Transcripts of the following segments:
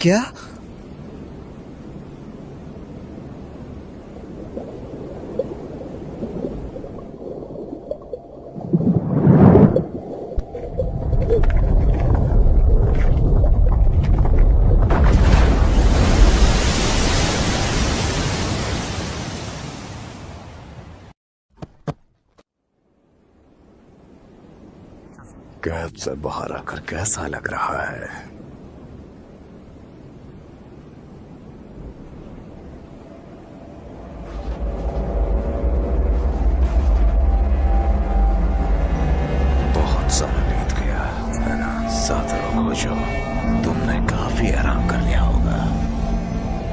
क्या? कैब से बाहर आकर कैसा लग रहा है? बहुत समय बीत गया है ना? 7 लोग हो जो तुमने काफी आराम कर लिया होगा।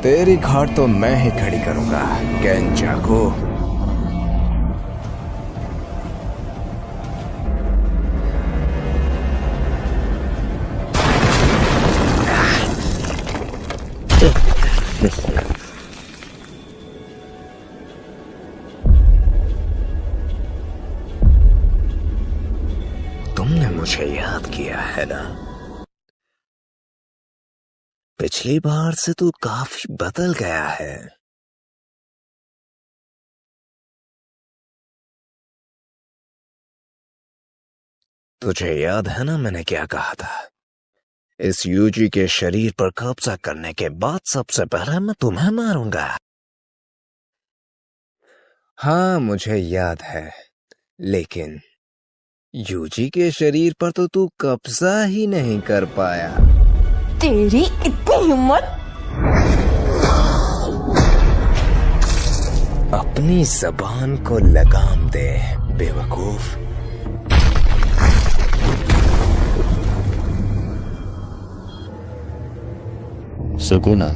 तेरी घाट तो मैं ही खड़ी करूंगा केंचाकू। तुमने मुझे याद किया है ना? पिछली बार से तू काफी बदल गया है। तुझे याद है ना मैंने क्या कहा था? इस यूजी के शरीर पर कब्जा करने के बाद सबसे पहले मैं तुम्हें मारूंगा। हाँ मुझे याद है, लेकिन यूजी के शरीर पर तो तू कब्जा ही नहीं कर पाया। तेरी इतनी हिम्मत! अपनी जबान को लगाम दे बेवकूफ। सुकुना,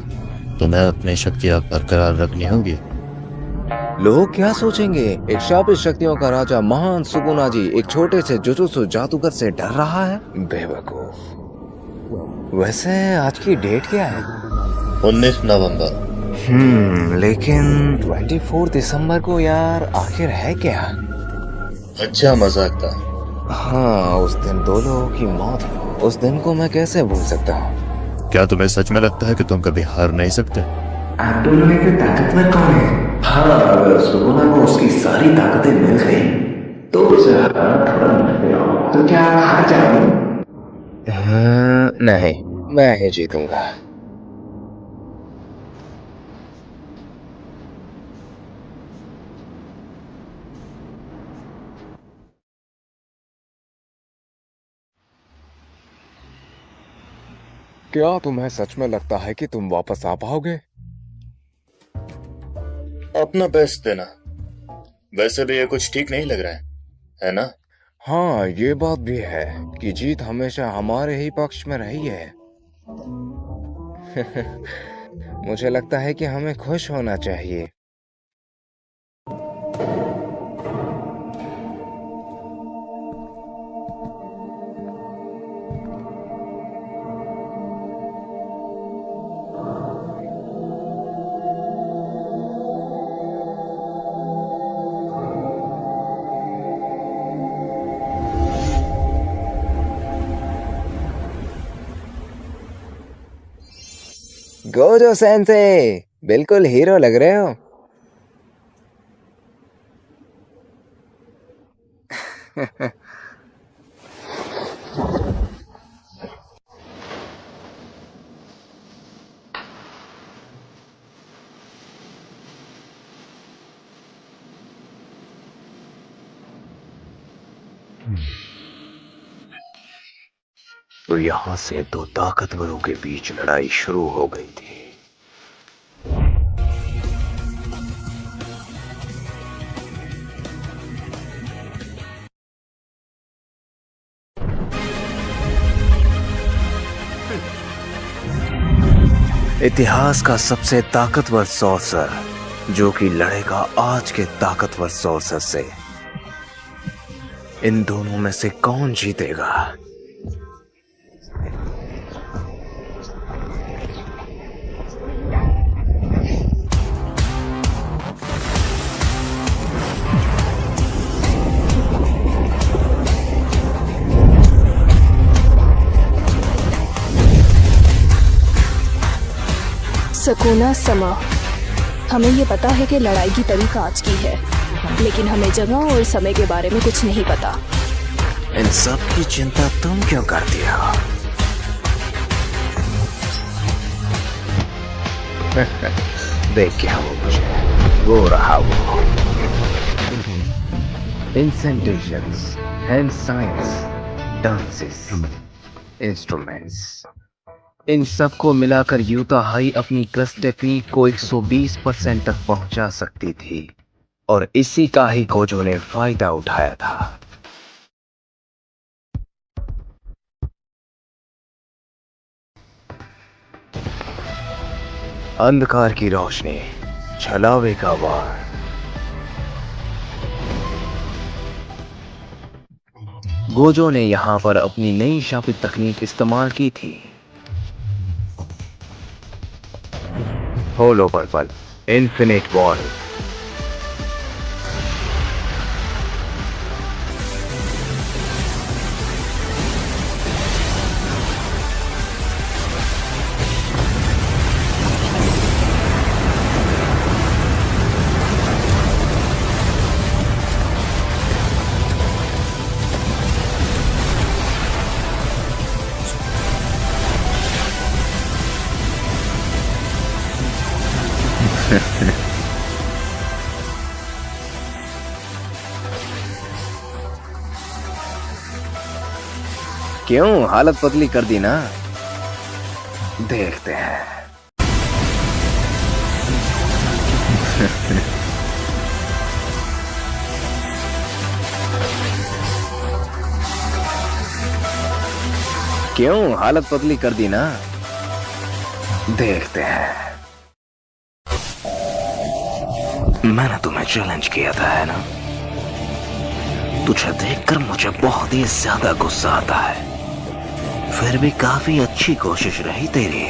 तुम्हें अपनी शक्तियां बरकरार रखनी होगी। लोग क्या सोचेंगे? एक शापित शक्तियों का राजा महान सुकुना जी एक छोटे से जुजुत्सु जादूगर से डर रहा है? बेवकूफ। वैसे आज की डेट क्या है? 19 नवंबर। लेकिन 24 दिसंबर को यार आखिर है क्या? अच्छा मजाक था। हाँ, उस दिन 2 लोगों की मौत हुई। उस दिन को मैं कैसे भूल सकता हूँ? क्या तुम्हें सच में लगता है कि तुम कभी हार नहीं सकते? आप दोनों में से ताकतवर कौन है? हाँ, अगर सुकुना को उसकी सारी ताकतें मिल गई तो उसे हराना थोड़ा मुश्किल होगा। तो क्या हार जाओ? नहीं, मैं ही जीतूंगा। क्या तुम्हें सच में लगता है कि तुम वापस आ पाओगे? अपना बेस्ट देना। वैसे भी ये कुछ ठीक नहीं लग रहा है ना? हाँ, ये बात भी है कि जीत हमेशा हमारे ही पक्ष में रही है। मुझे लगता है कि हमें खुश होना चाहिए। गोजो सेंसे, बिल्कुल हीरो लग रहे हो। तो यहाँ से 2 ताकतवरों के बीच लड़ाई शुरू हो गई थी। इतिहास का सबसे ताकतवर सॉर्सर जो कि लड़ेगा आज के ताकतवर सॉर्सर से। इन दोनों में से कौन जीतेगा? सकूना समा। हमें ये पता है कि लड़ाई की तारीख आज की है, लेकिन हमें जगह और समय के बारे में कुछ नहीं पता। इन सब की चिंता तुम क्यों करती हो? देख क्या वो मुझे, वो रहा वो। इंसेंटेशंस, हैंड साइंस, डांसेस, इंस्ट्रूमेंट्स, इन सब को मिलाकर यूता हाई अपनी क्रस्ट टेक्निक को 120% तक पहुंचा सकती थी, और इसी का ही गोजो ने फायदा उठाया था। अंधकार की रोशनी, छलावे का वार। गोजो ने यहां पर अपनी नई शापित तकनीक इस्तेमाल की थी। होलो पर्पल, इन्फिनिट वॉल। क्यों हालत पतली कर दी ना? देखते हैं। क्यों हालत पतली कर दी ना? देखते हैं। मैंने तुम्हें चैलेंज किया था, है ना? तुझे देखकर मुझे बहुत ही ज्यादा गुस्सा आता है। फिर भी काफी अच्छी कोशिश रही तेरी,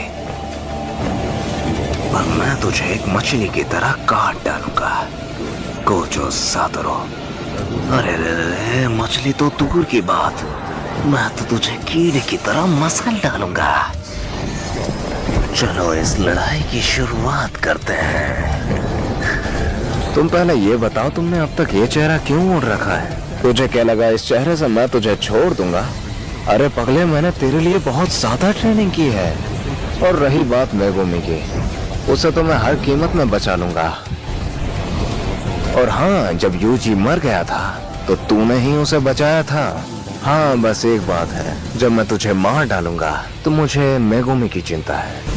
पर मैं तुझे एक मछली की तरह काट डालूंगा, गोजो सातोरू। अरे रे, मछली तो दूर की बात, मैं तो तुझे कीड़े की तरह मसल डालूंगा। चलो इस लड़ाई की शुरुआत करते हैं। तुम पहले ये बताओ, तुमने अब तक ये चेहरा क्यों ओढ़ रखा है? तुझे क्या लगा इस चेहरे से मैं तुझे छोड़ दूंगा? अरे पगले, मैंने तेरे लिए बहुत ज्यादा ट्रेनिंग की है। और रही बात मेगुमी की, उसे तो मैं हर कीमत में बचा लूंगा। और हाँ, जब यूजी मर गया था तो तूने ही उसे बचाया था। हाँ, बस एक बात है, जब मैं तुझे मार डालूंगा तो मुझे मेगुमी की चिंता है।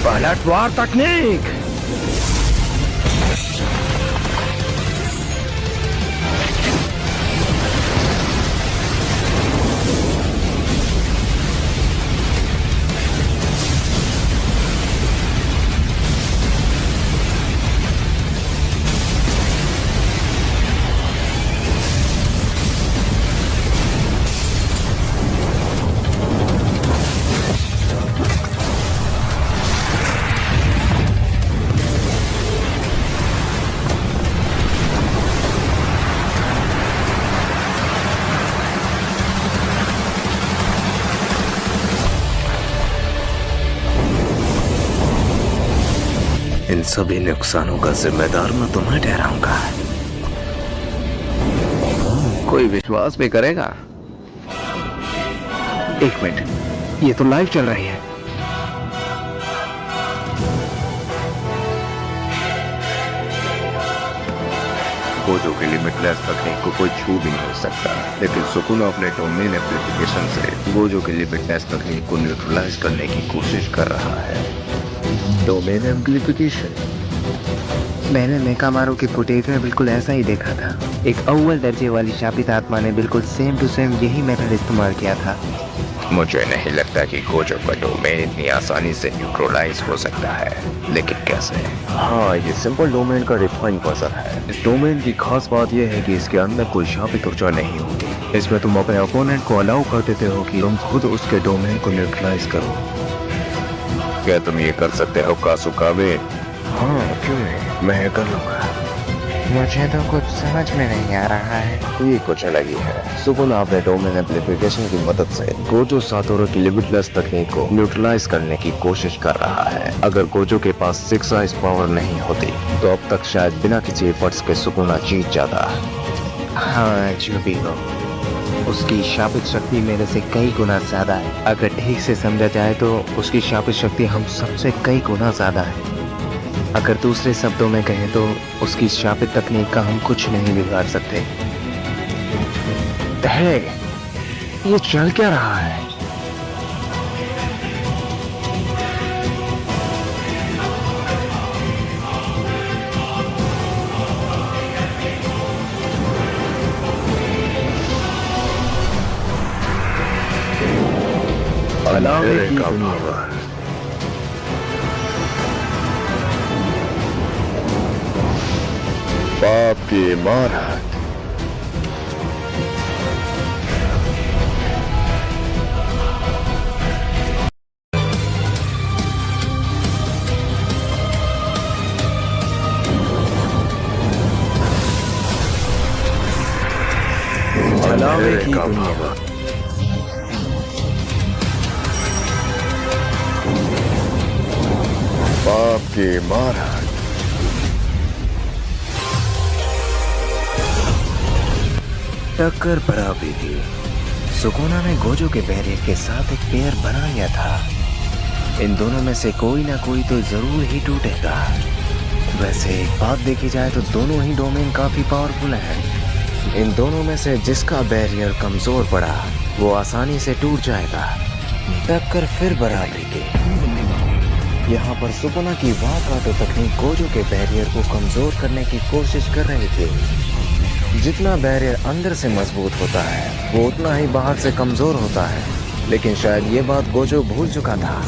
पलटवार तकनीक। इन सभी नुकसानों का जिम्मेदार मैं तुम्हें ठहराऊंगा। कोई विश्वास भी करेगा? एक मिनट, ये तो लाइव चल रही है। गोजो की लिमिटलेस तकनीक को कोई छू भी नहीं सकता, लेकिन सुकुना अपने डोमेन एम्प्लीफिकेशन से गोजो की लिमिटलेस तकनीक को न्यूट्रलाइज करने की कोशिश कर रहा है। Domain amplification? मैंने मेकामारू की फुटेज में बिल्कुल ऐसा ही देखा था। एक अव्वल दर्जे वाली शापित आत्मा ने बिल्कुल सेम टू सेम यही मेथड इस्तेमाल किया था। मुझे नहीं लगता कि गोजो का डोमेन इतनी आसानी से न्यूट्रलाइज हो सकता है, लेकिन कैसे? हाँ, ये सिंपल डोमेन का रिफाइन वर्जन है। इस डोमेन की खास बात यह है कि इसके अंदर कोई शापित ऊर्जा नहीं होती। इसमें तुम अपने ओपोनेंट को अलाउ कर देते हो कि तुम खुद उसके डोमेन को न्यूट्रलाइज करो। क्या तुम ये कर सकते हो कासुकाबे? हाँ, क्यों नहीं, मैं कर लूंगा। मुझे तो कुछ समझ में नहीं आ रहा है। ये कुछ अलग ही है। सुकुना अपने डोमेन एम्प्लीफिकेशन की मदद से गोजो सातोरू की लिमिटलेस तकनीक को न्यूट्रलाइज करने की कोशिश कर रहा है। अगर गोजो के पास 6 आइज पावर नहीं होती तो अब तक शायद बिना किसी एफर्ट्स के सुकुना जीत जाता। हाँ, जो भी हो, उसकी शापित शक्ति मेरे से कई गुना ज्यादा है। अगर ठीक से समझा जाए तो उसकी शापित शक्ति हम सबसे कई गुना ज्यादा है। अगर दूसरे शब्दों में कहें तो उसकी शापित तकनीक का हम कुछ नहीं बिगाड़ सकते। है, ये चल क्या रहा है? अंधेरे का पावर। बाप की इमारत। अंधेरे का पावर। बाप की इमारत। टक्कर बराबरी थी। सुकुना ने गोजो के बैरियर के साथ एक पेयर बना लिया था। इन दोनों में से कोई ना कोई तो जरूर ही टूटेगा। वैसे एक बात देखी जाए तो दोनों ही डोमेन काफी पावरफुल हैं। इन दोनों में से जिसका बैरियर कमजोर पड़ा वो आसानी से टूट जाएगा। टक्कर फिर बराबरी की। यहाँ पर सुकुना की वाकाटो तकनीक गोजो के बैरियर को कमजोर करने की कोशिश कर रही थी। जितना बैरियर अंदर से मजबूत होता है वो उतना ही बाहर से कमजोर होता है, लेकिन शायद ये बात गोजो भूल चुका था।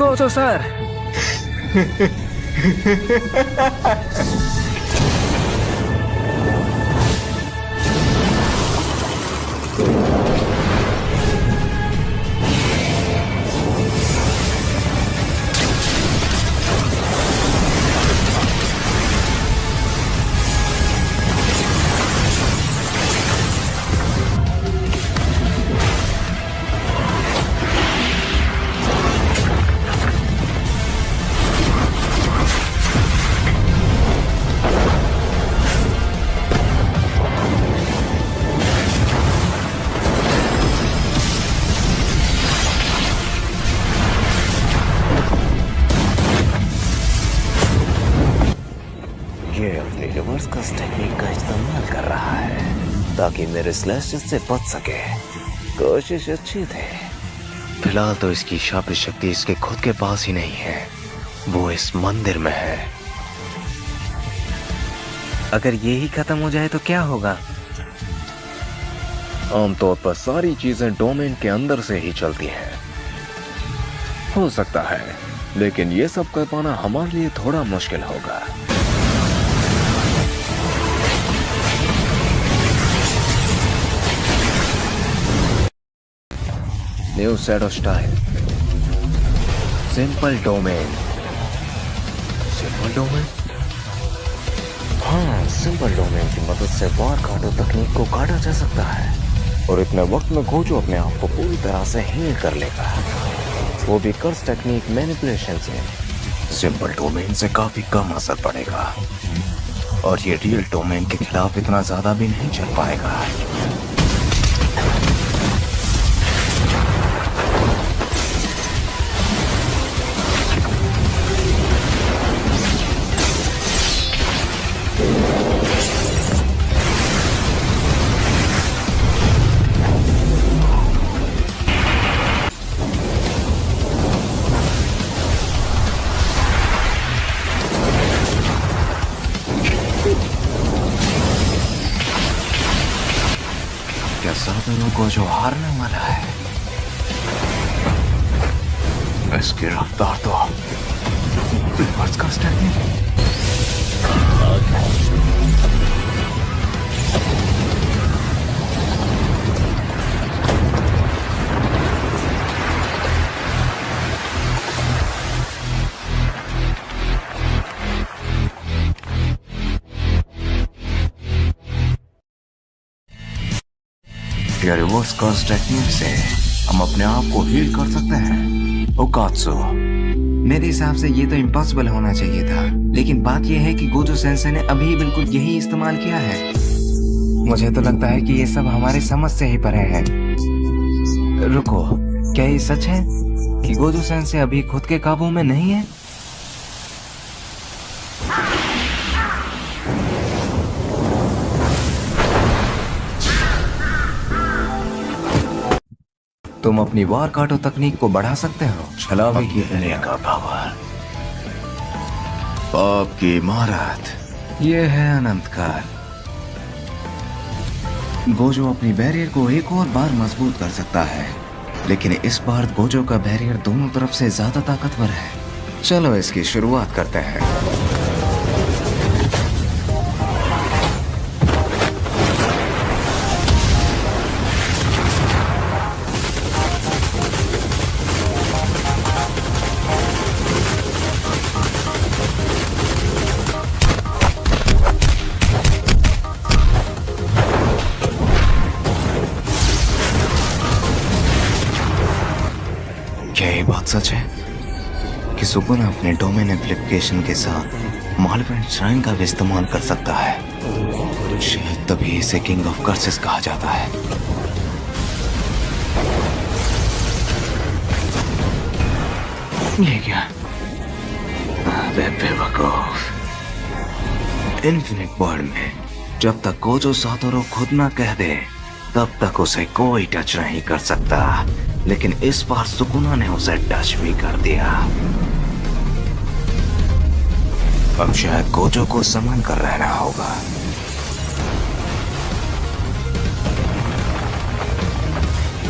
Gojo sir. ये अपनी रिवर्स कस्ट टेक्निक का इस्तेमाल कर रहा है ताकि मेरे स्लैशेस से बच सके। कोशिश अच्छी थी। फिलहाल तो इसकी शापित शक्ति इसके खुद के पास ही नहीं है, वो इस मंदिर में है। अगर ये ही खत्म हो जाए तो क्या होगा? आमतौर पर सारी चीजें डोमेन के अंदर से ही चलती हैं। हो सकता है, लेकिन ये सब कर पाना हमारे लिए थोड़ा मुश्किल होगा। New shadow style. Simple domain. Simple domain? हाँ, सिंपल डोमेन की मदद से वाकाटो तकनीक को काटा जा सकता है और इतने वक्त में गोजो अपने आप को पूरी तरह से हील कर लेगा। वो भी कर्स टेक्निक मैनिपुलेशन से। सिंपल डोमेन से काफी कम असर पड़ेगा और ये रियल डोमेन के खिलाफ इतना ज्यादा भी नहीं चल पाएगा। क्या सातोरू को जो हारने वाला है? इसकी रफ्तार तो रिवर्स कर्स टेक्निक। क्या रिवर्स कर्स टेक्निक से हम अपने आप को हील कर सकते हैं? ओकात्सु, मेरे हिसाब से ये तो इम्पॉसिबल होना चाहिए था, लेकिन बात ये है कि गोजो सेंसेई ने अभी बिल्कुल यही इस्तेमाल किया है। मुझे तो लगता है कि ये सब हमारे समझ से ही परे है। रुको, क्या ये सच है कि गोजो सेंसेई अभी खुद के काबू में नहीं है? तुम अपनी वार काटो तकनीक को बढ़ा सकते हो। छलावे की दुनिया का पावर, पाप की इमारत, ये है अनंत काल। गोजो अपनी बैरियर को एक और बार मजबूत कर सकता है, लेकिन इस बार गोजो का बैरियर दोनों तरफ से ज्यादा ताकतवर है। चलो इसकी शुरुआत करते हैं। क्या ये बात सच है कि सुकुना अपने डोमेन एप्लीकेशन के साथ मालवेंट श्राइन का भी इस्तेमाल कर सकता है? शायद तभी इसे किंग ऑफ कर्सेस कहा जाता है। ये क्या? अबे बेवकूफ। इन्फिनिट वर्ल्ड में जब तक गोजो सातोरू खुद ना कह दे तब तक उसे कोई टच नहीं कर सकता, लेकिन इस बार सुकुना ने उसे टच भी कर दिया। अब शायद गोजो को संभल कर रहना होगा।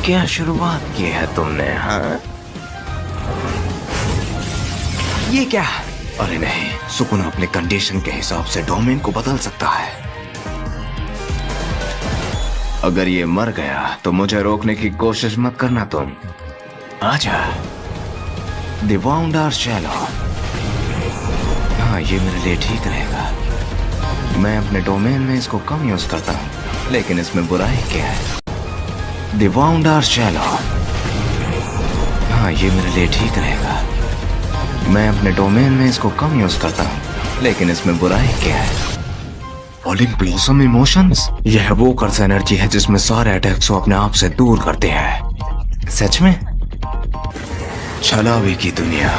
क्या शुरुआत की है तुमने? हाँ, ये क्या? अरे नहीं, सुकुना अपने कंडीशन के हिसाब से डोमेन को बदल सकता है। अगर ये मर गया तो मुझे रोकने की कोशिश मत करना तुम। आजा। द वाउंडर शैलो। हाँ, ये मेरे लिए ठीक रहेगा। मैं अपने डोमेन में इसको कम यूज करता हूँ, लेकिन इसमें बुराई क्या है? द वाउंडर शैलो। हाँ, ये मेरे लिए ठीक रहेगा। मैं अपने डोमेन में इसको कम यूज करता हूँ, लेकिन इसमें बुराई क्या है? फॉलिंग ब्लॉसम इमोशंस, यह वो कर्स एनर्जी है जिसमें सारे अटैक्स को अपने आप से दूर करते हैं। सच में? छलावे की दुनिया।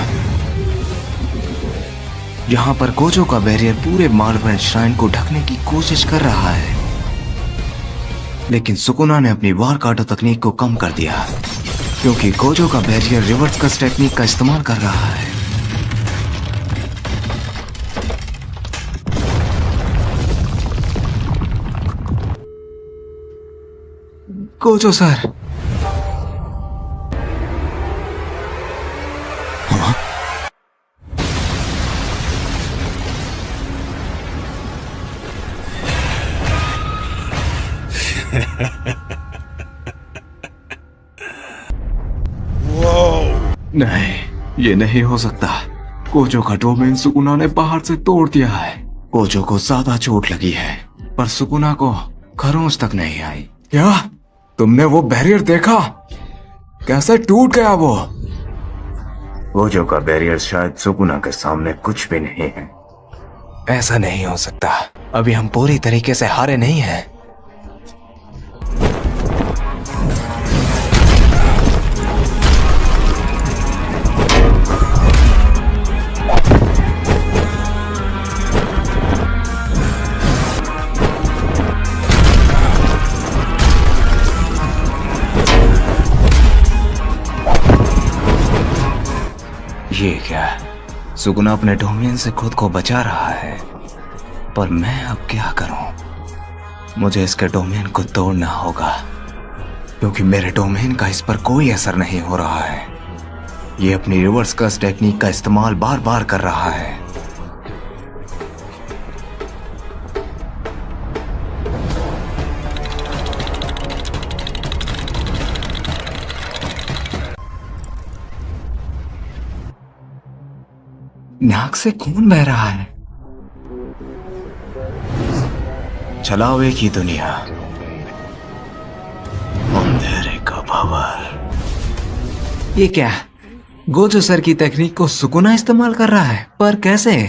यहाँ पर गोजो का बैरियर पूरे मालवेंट श्राइन को ढकने की कोशिश कर रहा है, लेकिन सुकुना ने अपनी वार काटो तकनीक को कम कर दिया, क्योंकि गोजो का बैरियर रिवर्स कर्स टेक्निक का इस्तेमाल कर रहा है। Gojo sir. हाँ? नहीं, ये नहीं हो सकता। गोजो का डोमेन सुकुना ने बाहर से तोड़ दिया है। गोजो को ज्यादा चोट लगी है, पर सुकुना को खरोंच तक नहीं आई। क्या तुमने वो बैरियर देखा? कैसे टूट गया वो? गोजो का बैरियर शायद सुकुना के सामने कुछ भी नहीं है। ऐसा नहीं हो सकता, अभी हम पूरी तरीके से हारे नहीं हैं। ये क्या, सुकुना अपने डोमेन से खुद को बचा रहा है, पर मैं अब क्या करूं? मुझे इसके डोमेन को तोड़ना होगा, क्योंकि मेरे डोमेन का इस पर कोई असर नहीं हो रहा है। ये अपनी रिवर्स कर्स टेक्निक का इस्तेमाल बार बार कर रहा है। नाक से खून बह रहा है। चलाओ एक ही दुनिया, अंधेरे का पावर। ये क्या, गोजो सर की तकनीक को सुकुना इस्तेमाल कर रहा है, पर कैसे?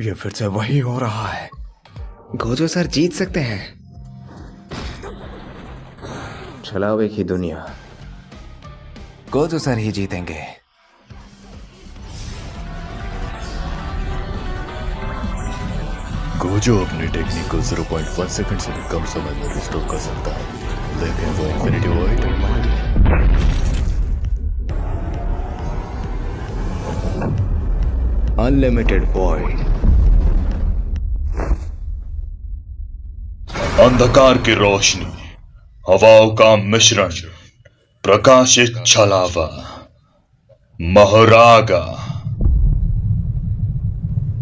ये फिर से वही हो रहा है। गोजो सर जीत सकते हैं। चलाओ एक ही दुनिया, गोजो सर ही जीतेंगे। गोजो अपनी टेक्निक को 0.1 सेकंड से भी कम समय में रिस्टोर कर सकता है, लेकिन वो इन्फिनिटी वॉइड अनलिमिटेड वॉइड। अंधकार की रोशनी, हवाओं का मिश्रण, प्रकाशित छलावा, महरागा।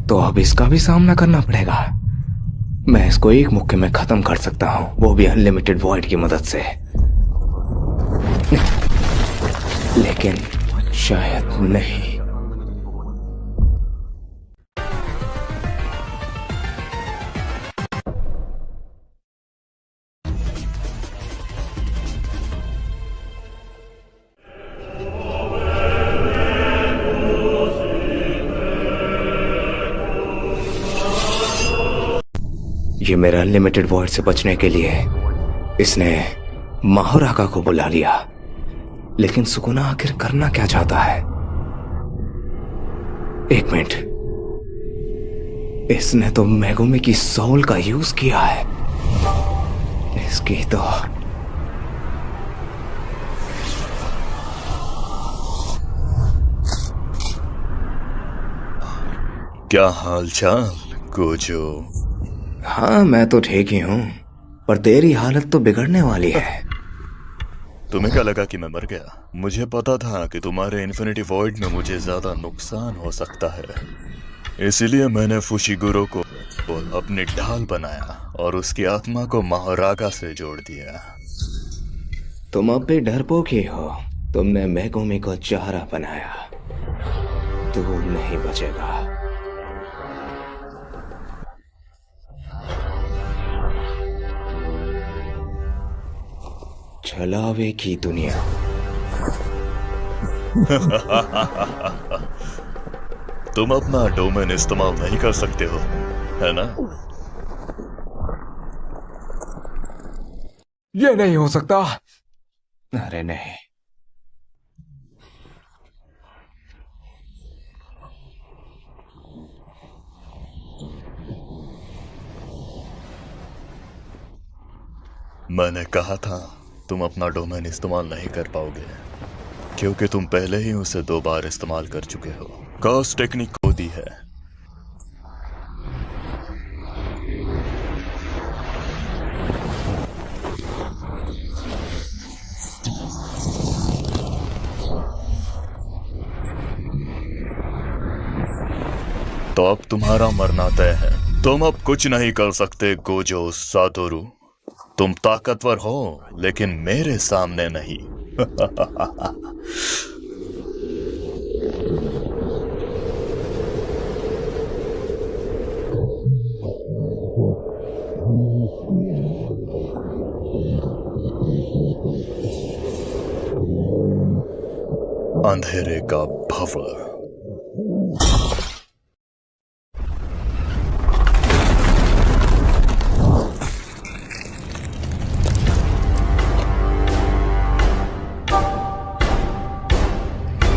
तो अब इसका भी सामना करना पड़ेगा। मैं इसको एक मुक्के में खत्म कर सकता हूं, वो भी अनलिमिटेड वॉइड की मदद से। लेकिन शायद नहीं। ये मेरा अनलिमिटेड वॉइड से बचने के लिए इसने माहुराका को बुला लिया। लेकिन सुकुना आखिर करना क्या चाहता है? एक मिनट, इसने तो मेगुमी की सोल का यूज किया है। इसकी तो क्या हाल चाल गोजो? हाँ, मैं तो ठीक ही हूं, पर तेरी हालत तो बिगड़ने वाली है। तुम्हें क्या लगा कि मैं मर गया? मुझे पता था कि तुम्हारे इन्फिनिटी वॉइड में मुझे ज्यादा नुकसान हो सकता है, इसीलिए मैंने फुशिगुरो को अपनी ढाल बनाया और उसकी आत्मा को महारागा से जोड़ दिया। तुम अब भी डरपोक ही हो। तुमने मेगुमी को चारा बनाया। तू नहीं बचेगा। छलावे की दुनिया। तुम अपना डोमेन इस्तेमाल नहीं कर सकते हो, है ना? ये नहीं हो सकता। अरे नहीं, मैंने कहा था तुम अपना डोमेन इस्तेमाल नहीं कर पाओगे, क्योंकि तुम पहले ही उसे 2 बार इस्तेमाल कर चुके हो। कर्स टेक्निक खो दी है। तो अब तुम्हारा मरना तय है। तुम अब कुछ नहीं कर सकते गोजो सातोरु। तुम ताकतवर हो लेकिन मेरे सामने नहीं। अंधेरे का भवर।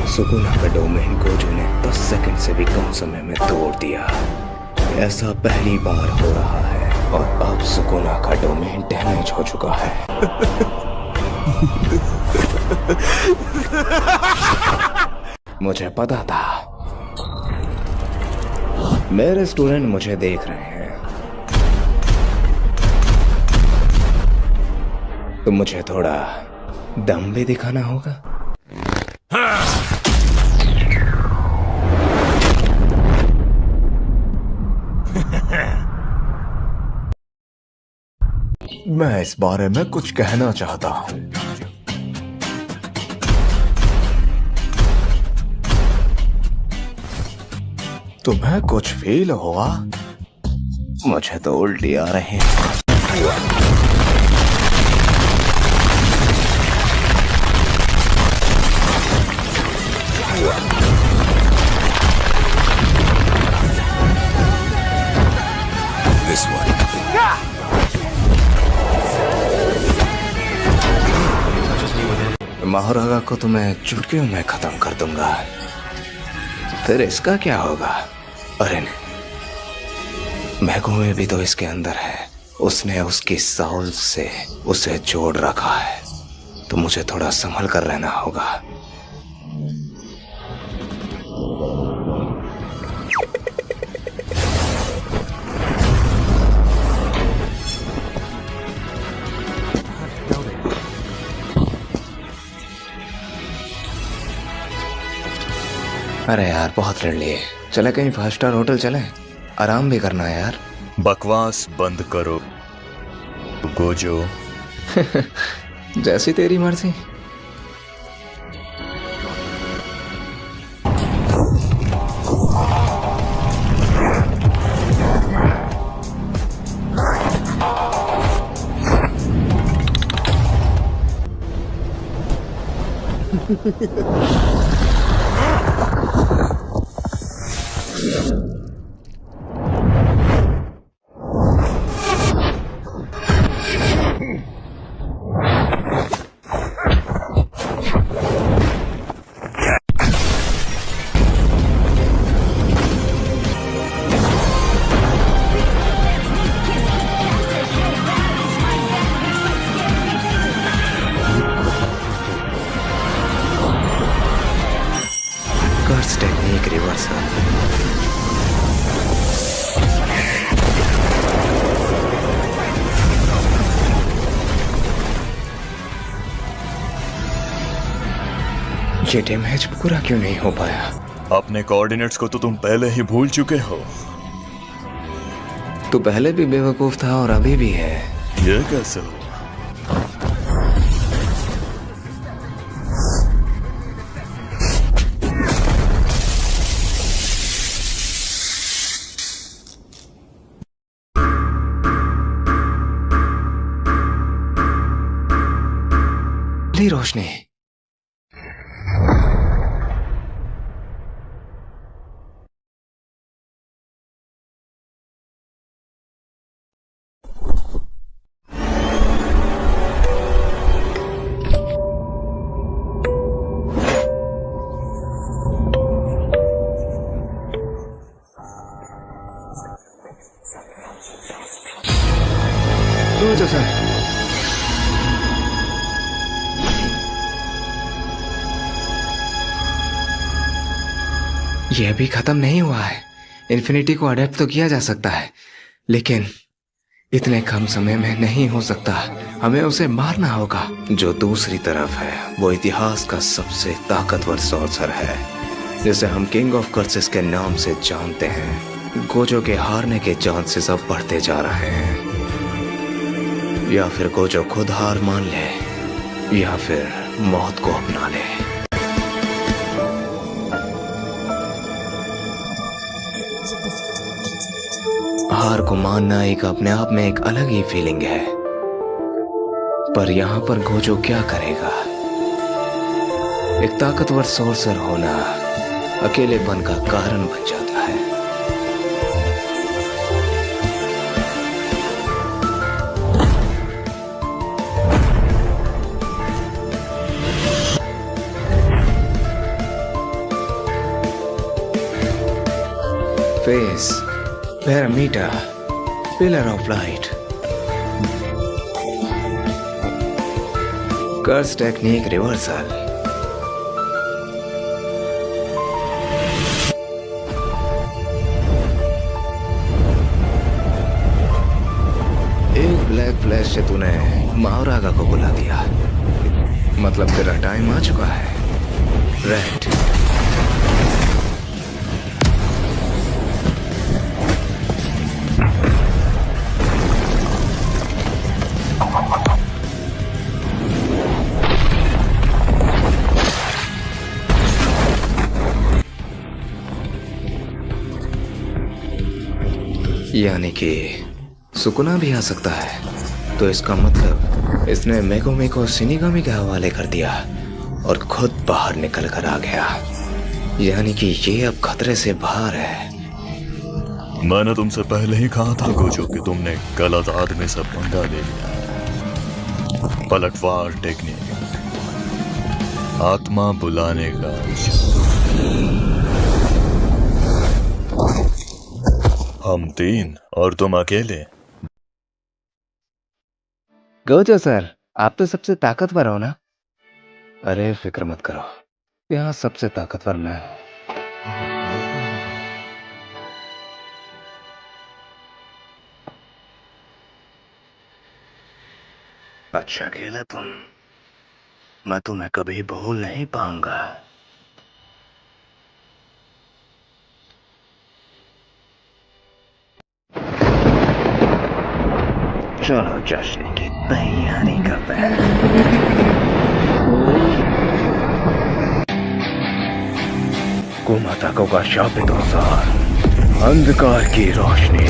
सुकुना का डोमेन गोजो ने 10 सेकंड से भी कम समय में तोड़ दिया। ऐसा पहली बार हो रहा है और अब सुकुना का डोमेन डैमेज हो चुका है। मुझे पता था। मेरे स्टूडेंट मुझे देख रहे हैं, तो मुझे थोड़ा दम भी दिखाना होगा। मैं इस बारे में कुछ कहना चाहता हूं। तुम्हें कुछ फील हुआ? मुझे तो उल्टी आ रही है। This one. महारागा को तो मैं चुटकियों में खत्म कर दूंगा। फिर इसका क्या होगा? अरे नहीं, मैगुए भी तो इसके अंदर है। उसने उसकी साउल से उसे जोड़ रखा है, तो मुझे थोड़ा संभल कर रहना होगा। अरे यार, बहुत लड़ लिए। चले कहीं 5 स्टार होटल चले, आराम भी करना है यार। बकवास बंद करो गोजो। जैसी तेरी मर्जी। कर्स टेक्निक रिवर्सल। ये डैमेज पूरा क्यों नहीं हो पाया? अपने कोऑर्डिनेट्स को तो तुम पहले ही भूल चुके हो। तू पहले भी बेवकूफ था और अभी भी है। ये कैसे हो? रोशनी, यह भी खत्म नहीं हुआ है। इन्फिनिटी को अडेप्ट तो किया जा सकता है, लेकिन इतने कम समय में नहीं हो सकता। हमें उसे मारना होगा। जो दूसरी तरफ है वो इतिहास का सबसे ताकतवर सॉर्सर है। जिसे हम किंग ऑफ कर्सेस के नाम से जानते हैं, गोजो के हारने के चांसेस अब बढ़ते जा रहे हैं। या फिर गोजो खुद हार मान ले, या फिर मौत को अपना ले। हार को मानना एक अपने आप में एक अलग ही फीलिंग है, पर यहाँ पर गोजो क्या करेगा? एक ताकतवर सोर्सर होना अकेलेपन का कारण बन जाता है। Face, parameter, pillar of light, curse technique reversal. एक ब्लैक फ्लैश से तूने माओरागा को बुला दिया, मतलब तेरा टाइम आ चुका है। रेड, यानी कि सुकुना भी आ सकता है। तो इसका मतलब इसने मेगोमी को शिनिगामी के हवाले कर दिया और खुद बाहर निकल कर आ गया। यानी कि ये अब खतरे से बाहर है। मैंने तुमसे पहले ही कहा था गोजो कि तुमने गलत आदमी से पंगा ले लिया। पलटवार टेक्निक, आत्मा बुलाने का हम 3 और तुम अकेले। गोजो सर, आप तो सबसे ताकतवर हो ना? अरे फिक्र मत करो, यहाँ सबसे ताकतवर मैं हूं। अच्छा खेला तुम, मैं तुम्हें कभी भूल नहीं पाऊंगा। चलो जश्न की तैयारी करते हैं। कुमाताको का शापित अनुसार अंधकार की रोशनी।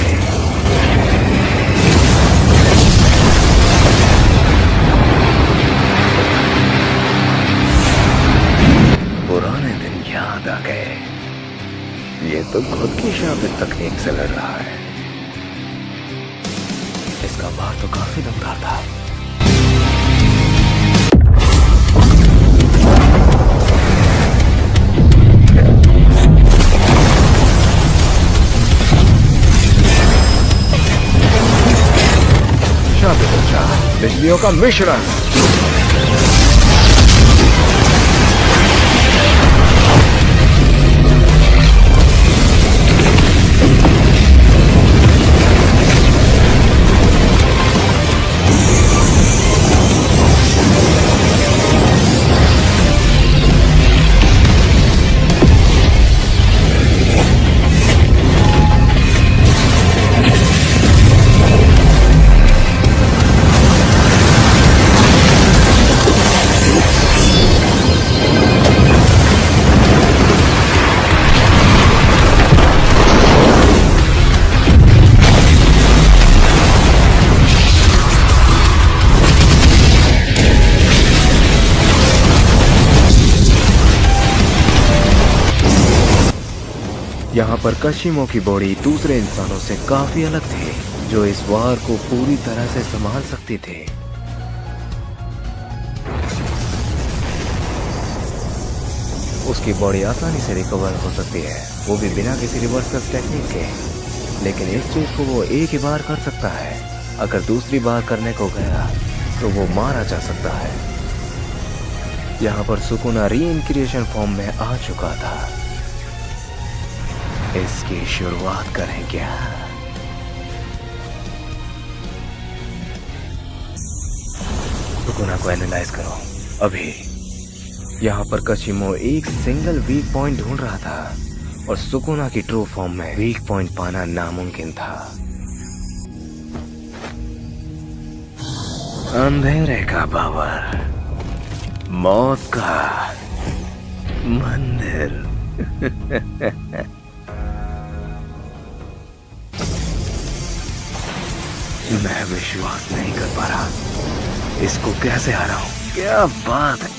पुराने दिन याद आ गए। ये तो खुद की शापित तकनीक से लड़ रहा है। इसका बार तो काफी दमदार था। शादी बच्चा, बिजलियों का मिश्रण। यहाँ पर कशिमो की बॉडी दूसरे इंसानों से काफी अलग थी, जो इस वार को पूरी तरह से संभाल सकती थे। उसकी बॉडी आसानी से रिकवर हो सकती है, वो भी बिना किसी रिवर्सल टेक्निक के। लेकिन इस चीज को वो एक ही बार कर सकता है। अगर दूसरी बार करने को गया तो वो मारा जा सकता है। यहाँ पर सुकुना रीइनक्रिएशन फॉर्म में आ चुका था। इसकी शुरुआत करें क्या? सुकुना को एनालाइज करो अभी। यहाँ पर कशिमो एक सिंगल वीक पॉइंट ढूंढ रहा था और सुकुना की ट्रू फॉर्म में वीक पॉइंट पाना नामुमकिन था। अंधेरे का पावर, मौत का मंदिर। मैं विश्वास नहीं कर पा रहा, इसको कैसे हराऊं? क्या बात है।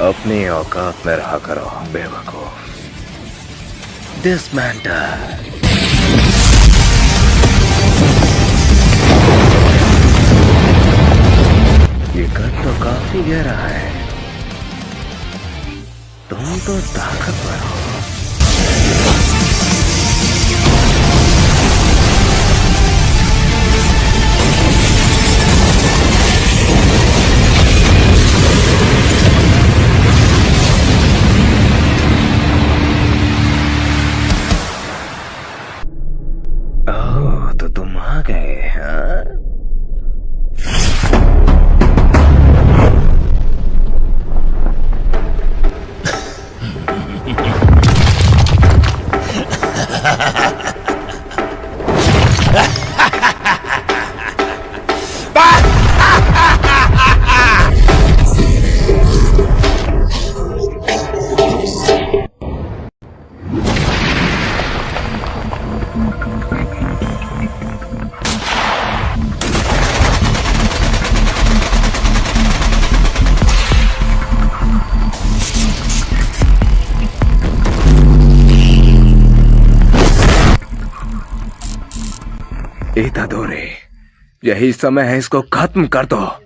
अपनी औकात में रहा करो बेवकूफ। डिसमेंटल। ये कद तो काफी गहरा है। तुम तो ताकतवर हो। तो तुम आ गए, हाँ? इतादोरे, यही समय है, इसको खत्म कर दो।